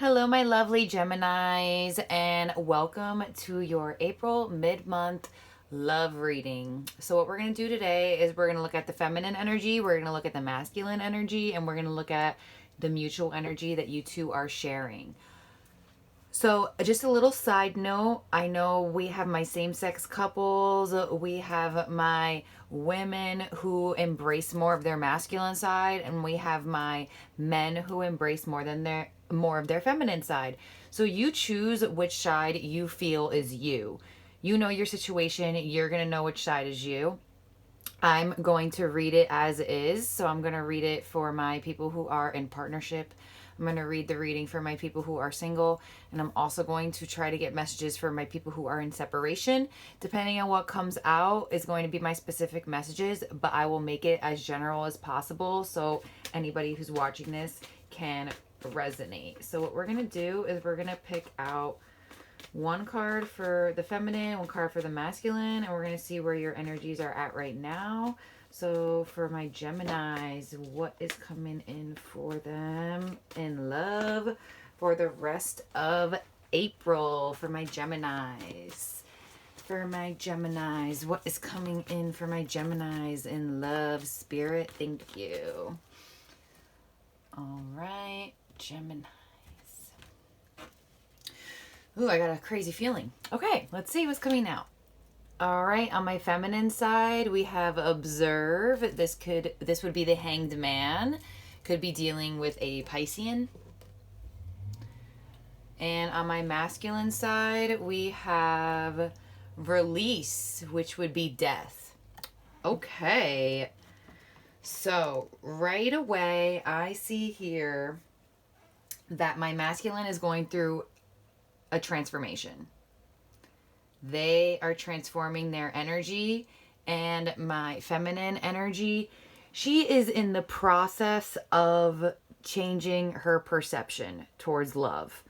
Hello, my lovely Geminis, and welcome to your April mid-month love reading. So what we're going to do today is we're going to look at the feminine energy, we're going to look at the masculine energy, and we're going to look at the mutual energy that you two are sharing. So, just a little side note, I know we have my same sex couples, we have my women who embrace more of their masculine side, and we have my men who embrace more of their feminine side. So you choose which side you feel is you. You know your situation, you're going to know which side is you. I'm going to read it as is. So I'm going to read it for my people who are in partnership. I'm going to read the reading for my people who are single. And I'm also going to try to get messages for my people who are in separation. Depending on what comes out is going to be my specific messages, but I will make it as general as possible so anybody who's watching this can resonate. So what we're going to do is we're going to pick out one card for the feminine, one card for the masculine, and we're going to see where your energies are at right now. So for my Geminis, what is coming in for them in love for the rest of April for my Geminis? For my Geminis, what is coming in for my Geminis in love, spirit? Thank you. All right, Gemini. Ooh, I got a crazy feeling. Okay, let's see what's coming out. All right, on my feminine side, we have observe. This would be the hanged man. Could be dealing with a Piscean. And on my masculine side, we have release, which would be death. Okay. So, right away, I see here that my masculine is going through a transformation. They are transforming their energy, and my feminine energy, she is in the process of changing her perception towards love,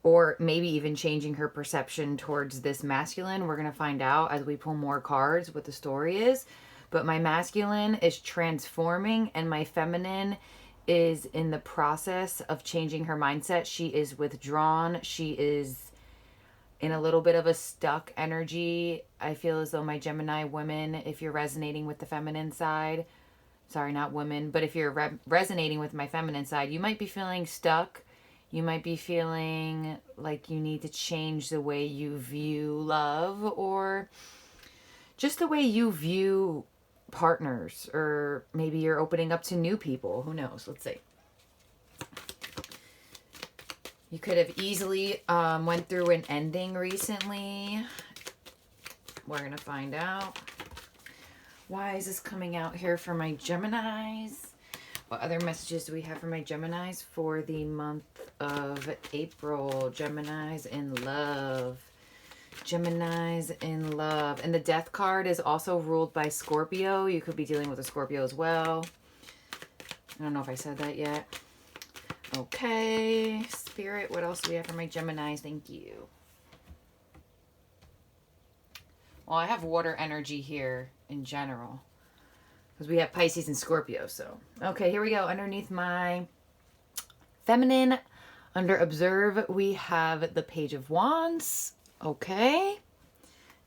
or maybe even changing her perception towards this masculine. We're going to find out as we pull more cards what the story is. But my masculine is transforming, and my feminine is in the process of changing her mindset. She is withdrawn. She is in a little bit of a stuck energy. I feel as though my Gemini women, if you're resonating with the feminine side, sorry, not women, but if you're resonating with my feminine side, you might be feeling stuck. You might be feeling like you need to change the way you view love, or just the way you view partners, or maybe you're opening up to new people. Who knows? Let's see. You could have easily went through an ending recently. We're going to find out. Why is this coming out here for my Geminis? What other messages do we have for my Geminis for the month of April? Geminis in love. Geminis in love. And the death card is also ruled by Scorpio. You could be dealing with a Scorpio as well. I don't know if I said that yet. Okay, Spirit, what else do we have for my Geminis? Thank you. Well, I have water energy here in general, because we have Pisces and Scorpio. So, okay, here we go. Underneath my feminine, under observe, we have the Page of Wands. Okay.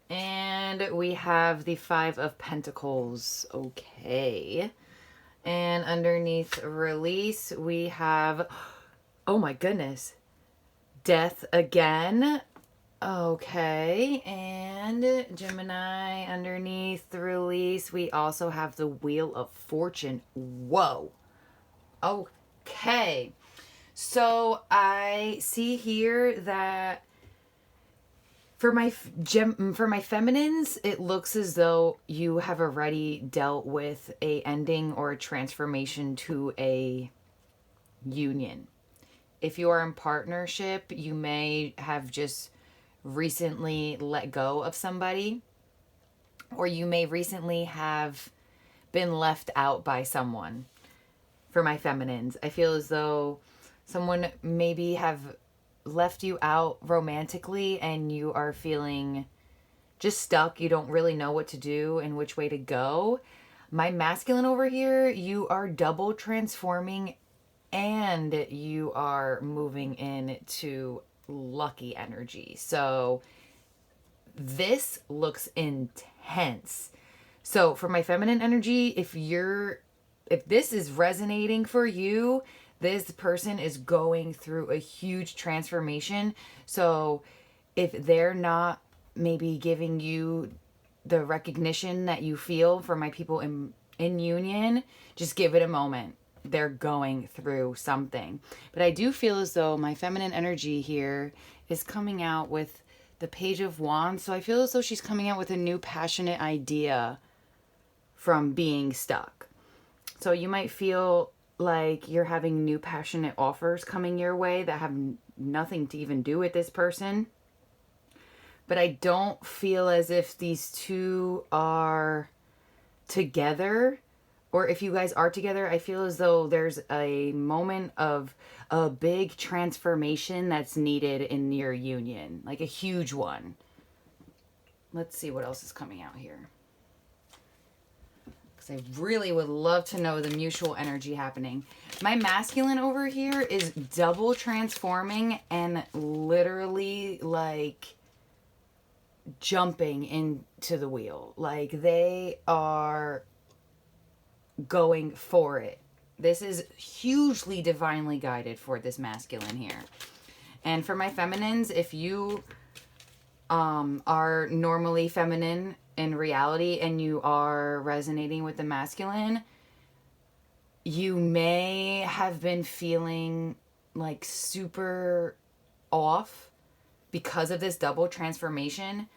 And we have the Five of Pentacles. Okay. And underneath release, we have, oh my goodness, death again. Okay. And Gemini, underneath the release, we also have the Wheel of Fortune. Whoa. Okay. So I see here that for my feminines, it looks as though you have already dealt with a ending or a transformation to a union. If you are in partnership, you may have just recently let go of somebody, or you may recently have been left out by someone. For my feminines, I feel as though someone maybe have left you out romantically, and you are feeling just stuck. You don't really know what to do and which way to go. My masculine over here, you are double transforming and you are moving into lucky energy. So this looks intense. So for my feminine energy, if this is resonating for you, this person is going through a huge transformation. So if they're not maybe giving you the recognition that you feel, for my people in union, just give it a moment. They're going through something. But I do feel as though my feminine energy here is coming out with the Page of Wands. So I feel as though she's coming out with a new passionate idea from being stuck. So you might feel like you're having new passionate offers coming your way that have nothing to even do with this person. But I don't feel as if these two are together, or if you guys are together, I feel as though there's a moment of a big transformation that's needed in your union, like a huge one. Let's see what else is coming out here, because I really would love to know the mutual energy happening. My masculine over here is double transforming and literally like jumping into the wheel. Like they are going for it. This is hugely divinely guided for this masculine here. And for my feminines, if you are normally feminine in reality and you are resonating with the masculine, you may have been feeling like super off because of this double transformation.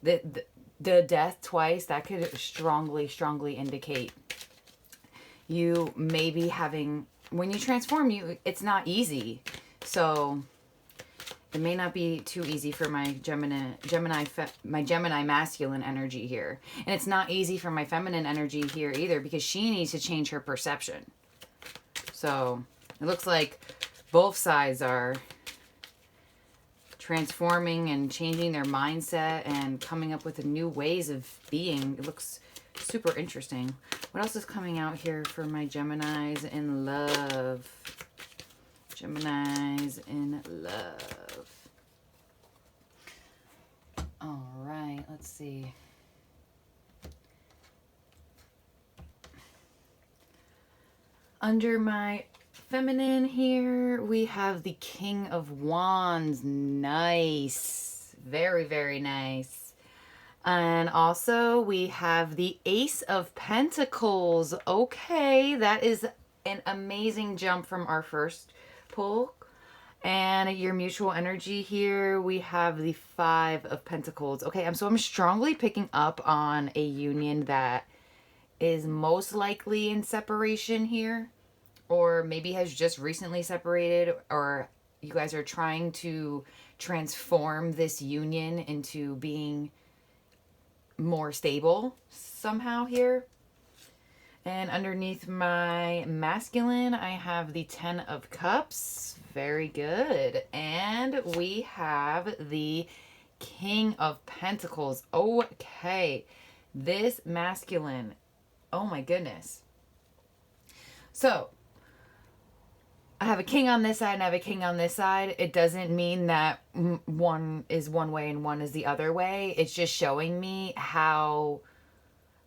The death twice, that could strongly indicate you may be having, when you transform, it's not easy. So it may not be too easy for my my Gemini masculine energy here. And it's not easy for my feminine energy here either, because she needs to change her perception. So it looks like both sides are transforming and changing their mindset and coming up with new ways of being. It looks super interesting. What else is coming out here for my Geminis in love? Geminis in love. All right, let's see. Under my feminine here, we have the King of Wands. Nice. Very, very nice. And also we have the Ace of Pentacles. Okay, that is an amazing jump from our first pull. And your mutual energy here, we have the Five of Pentacles. Okay, I'm strongly picking up on a union that is most likely in separation here, or maybe has just recently separated, or you guys are trying to transform this union into being more stable somehow here. And underneath my masculine, I have the Ten of Cups. Very good. And we have the King of Pentacles. Okay, this masculine, oh my goodness. So I have a king on this side and I have a king on this side. It doesn't mean that one is one way and one is the other way. It's just showing me how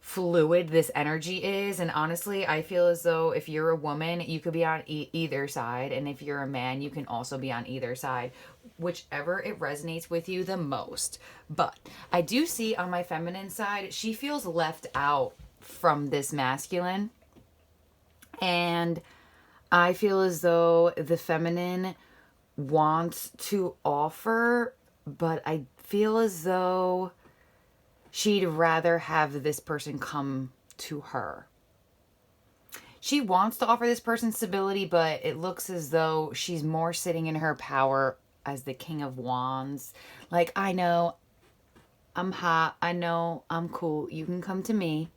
fluid this energy is. And honestly, I feel as though if you're a woman, you could be on either side. And if you're a man, you can also be on either side, whichever it resonates with you the most. But I do see on my feminine side, she feels left out from this masculine. And I feel as though the feminine wants to offer, but I feel as though she'd rather have this person come to her. She wants to offer this person stability, but it looks as though she's more sitting in her power as the King of Wands. Like, I know I'm hot. I know I'm cool. You can come to me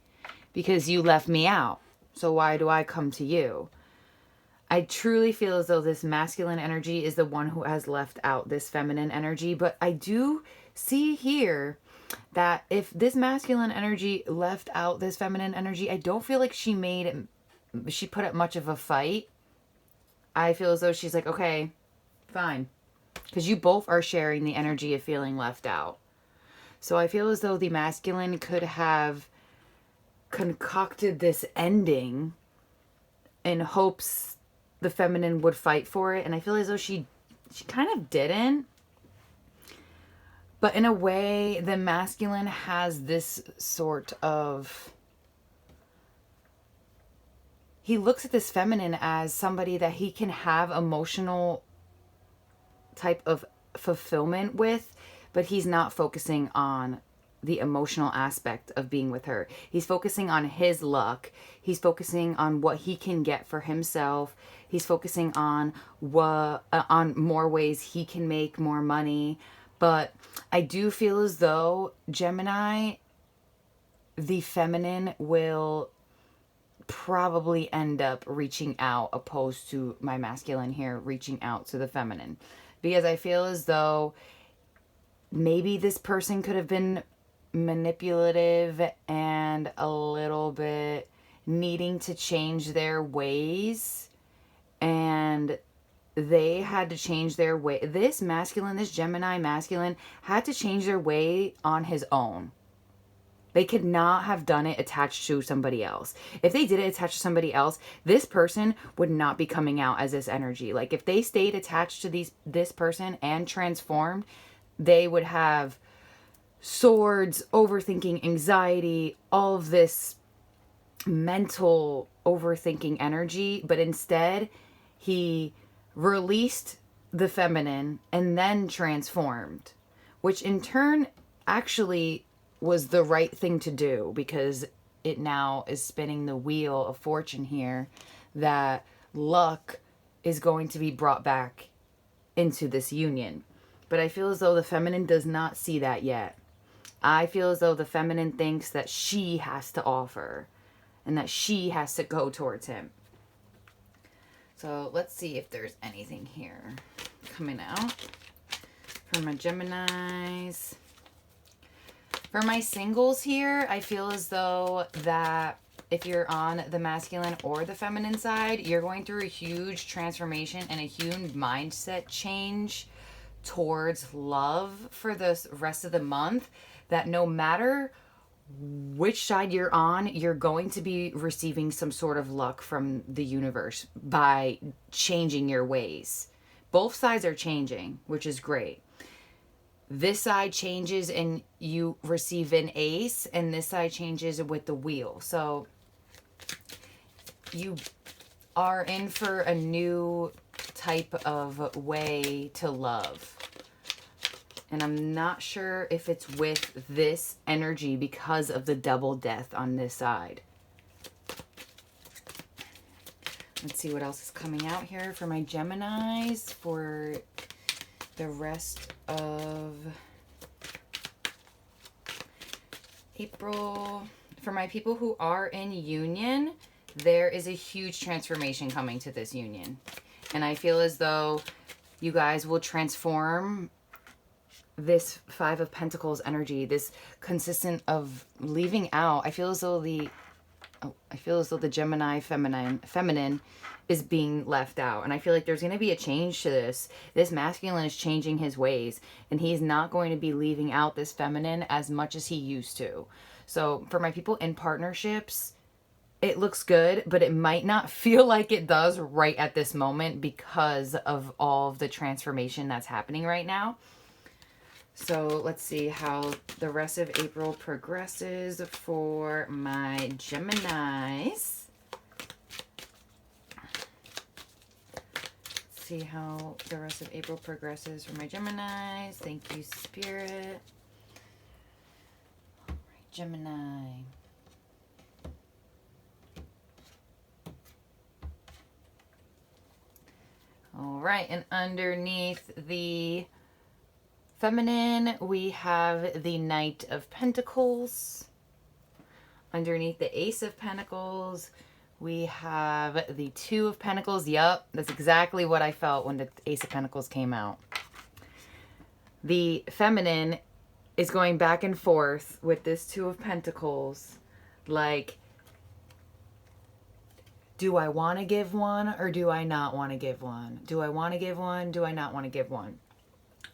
because you left me out. So why do I come to you? I truly feel as though this masculine energy is the one who has left out this feminine energy. But I do see here that if this masculine energy left out this feminine energy, I don't feel like she put up much of a fight. I feel as though she's like, okay, fine. Because you both are sharing the energy of feeling left out. So I feel as though the masculine could have concocted this ending in hopes the feminine would fight for it. And I feel as though she kind of didn't. But in a way, the masculine has this sort of... He looks at this feminine as somebody that he can have emotional type of fulfillment with, but he's not focusing on the emotional aspect of being with her. He's focusing on his luck. He's focusing on what he can get for himself. He's focusing on on more ways he can make more money. But I do feel as though Gemini, the feminine, will probably end up reaching out, opposed to my masculine here reaching out to the feminine. Because I feel as though maybe this person could have been manipulative and a little bit needing to change their ways, and they had to change their way. This Gemini masculine had to change their way on his own. They could not have done it attached to somebody else. If they did it attached to somebody else, this person would not be coming out as this energy. Like if they stayed attached to this person and transformed, they would have swords, overthinking, anxiety, all of this mental overthinking energy. But instead, he released the feminine and then transformed, which in turn actually was the right thing to do, because it now is spinning the wheel of fortune here, that luck is going to be brought back into this union. But I feel as though the feminine does not see that yet. I feel as though the feminine thinks that she has to offer and that she has to go towards him. So let's see if there's anything here coming out for my Geminis. For my singles here, I feel as though that if you're on the masculine or the feminine side, you're going through a huge transformation and a huge mindset change towards love for the rest of the month, that no matter which side you're on, you're going to be receiving some sort of luck from the universe by changing your ways. Both sides are changing, which is great. This side changes and you receive an ace, and this side changes with the wheel. So you are in for a new type of way to love. And I'm not sure if it's with this energy because of the double death on this side. Let's see what else is coming out here for my Geminis for the rest of April. For my people who are in union, there is a huge transformation coming to this union. And I feel as though you guys will transform this Five of Pentacles energy, this consistent of leaving out. I feel as though the Gemini feminine is being left out. And I feel like there's going to be a change to this. This masculine is changing his ways, and he's not going to be leaving out this feminine as much as he used to. So for my people in partnerships, it looks good, but it might not feel like it does right at this moment because of all of the transformation that's happening right now. So let's see how the rest of April progresses for my Geminis. See how the rest of April progresses for my Geminis. Thank you, Spirit. All right, Gemini. All right, and underneath the feminine, we have the Knight of Pentacles. Underneath the Ace of Pentacles, we have the Two of Pentacles. Yup, that's exactly what I felt when the Ace of Pentacles came out. The feminine is going back and forth with this Two of Pentacles. Like, do I want to give one or do I not want to give one? Do I want to give one? Do I not want to give one?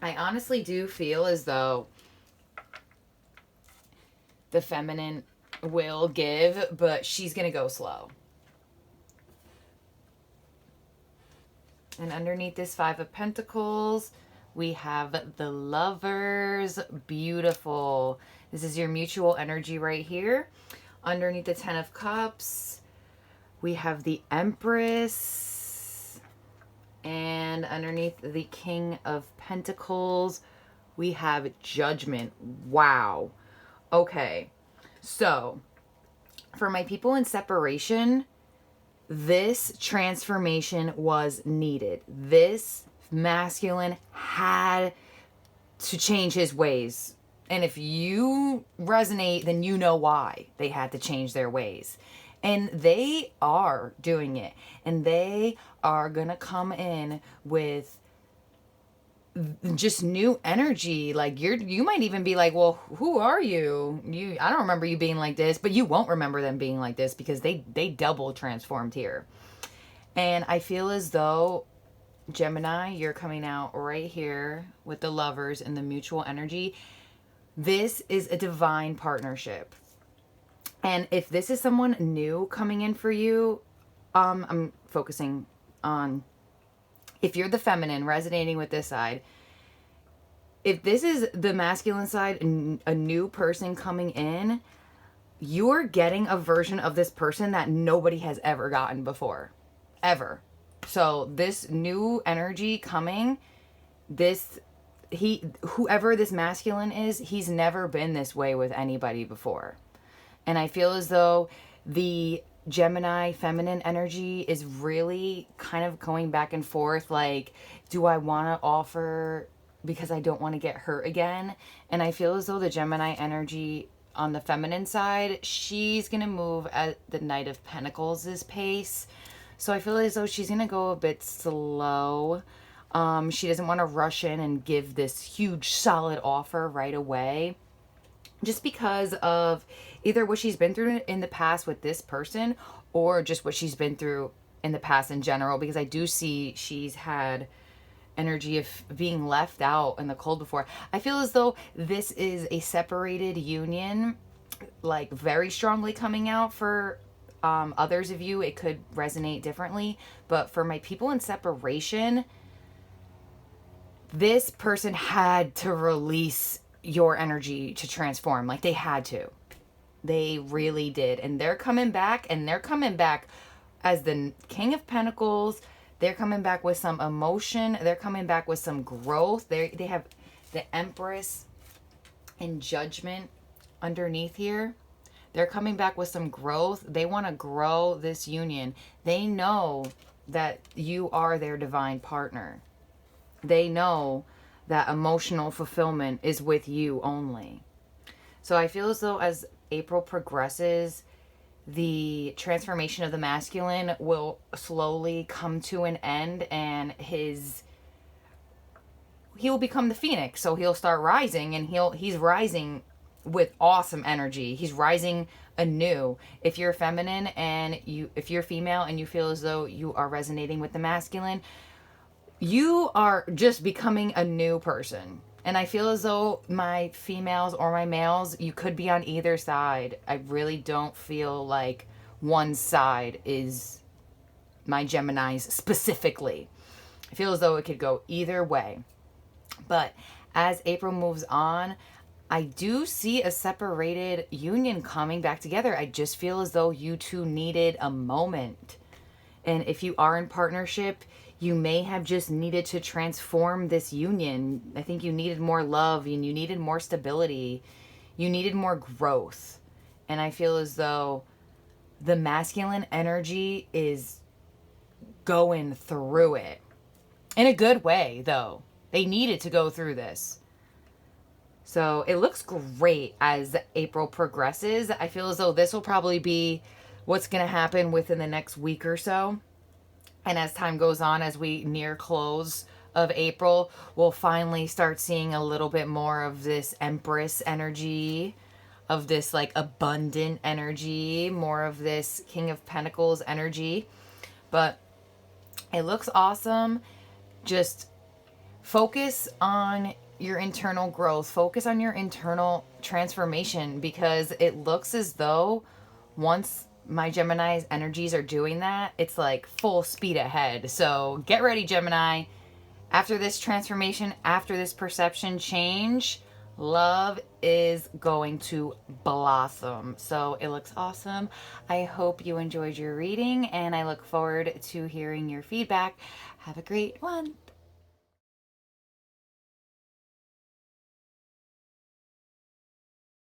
I honestly do feel as though the feminine will give, but she's going to go slow. And underneath this Five of Pentacles, we have the Lovers. Beautiful. This is your mutual energy right here. Underneath the Ten of Cups, we have the Empress. And underneath the King of Pentacles, we have Judgment. Wow. Okay. So, for my people in separation, this transformation was needed. This masculine had to change his ways. And if you resonate, then you know why they had to change their ways. And they are doing it. And they are going to come in with just new energy. Like you might even be like, well, who are you? I don't remember you being like this, but you won't remember them being like this because they double transformed here. And I feel as though Gemini, you're coming out right here with the Lovers and the mutual energy. This is a divine partnership. And if this is someone new coming in for you, I'm focusing on if you're the feminine resonating with this side. If this is the masculine side, a new person coming in, you're getting a version of this person that nobody has ever gotten before. Ever. So this new energy coming, whoever this masculine is, he's never been this way with anybody before. And I feel as though the Gemini feminine energy is really kind of going back and forth. Like, do I want to offer because I don't want to get hurt again? And I feel as though the Gemini energy on the feminine side, she's going to move at the Knight of Pentacles' pace. So I feel as though she's going to go a bit slow. She doesn't want to rush in and give this huge solid offer right away. Just because of either what she's been through in the past with this person or just what she's been through in the past in general. Because I do see she's had energy of being left out in the cold before. I feel as though this is a separated union, like very strongly coming out for others of you. It could resonate differently. But for my people in separation, this person had to release your energy to transform. Like they had to. They really did. And they're coming back, and they're coming back as the King of Pentacles. They're coming back with some emotion. They're coming back with some growth. They have the Empress and Judgment underneath here. They're coming back with some growth. They want to grow this union. They know that you are their divine partner. They know that emotional fulfillment is with you only. So I feel as though as April progresses, the transformation of the masculine will slowly come to an end, and he will become the phoenix. So he'll start rising, and he's rising with awesome energy. He's rising anew. If you're feminine and if you're female and you feel as though you are resonating with the masculine, you are just becoming a new person. And I feel as though my females or my males, you could be on either side. I really don't feel like one side is my Geminis specifically. I feel as though it could go either way. But as April moves on, I do see a separated union coming back together. I just feel as though you two needed a moment. And if you are in partnership, you may have just needed to transform this union. I think you needed more love, and you needed more stability. You needed more growth. And I feel as though the masculine energy is going through it. In a good way, though. They needed to go through this. So it looks great as April progresses. I feel as though this will probably be what's going to happen within the next week or so. And as time goes on, as we near close of April, we'll finally start seeing a little bit more of this Empress energy, of this like abundant energy, more of this King of Pentacles energy. But it looks awesome. Just focus on your internal growth, focus on your internal transformation, because it looks as though once my Gemini's energies are doing that, it's like full speed ahead. So get ready, Gemini. After this transformation, after this perception change, love is going to blossom. So it looks awesome. I hope you enjoyed your reading, and I look forward to hearing your feedback. Have a great one.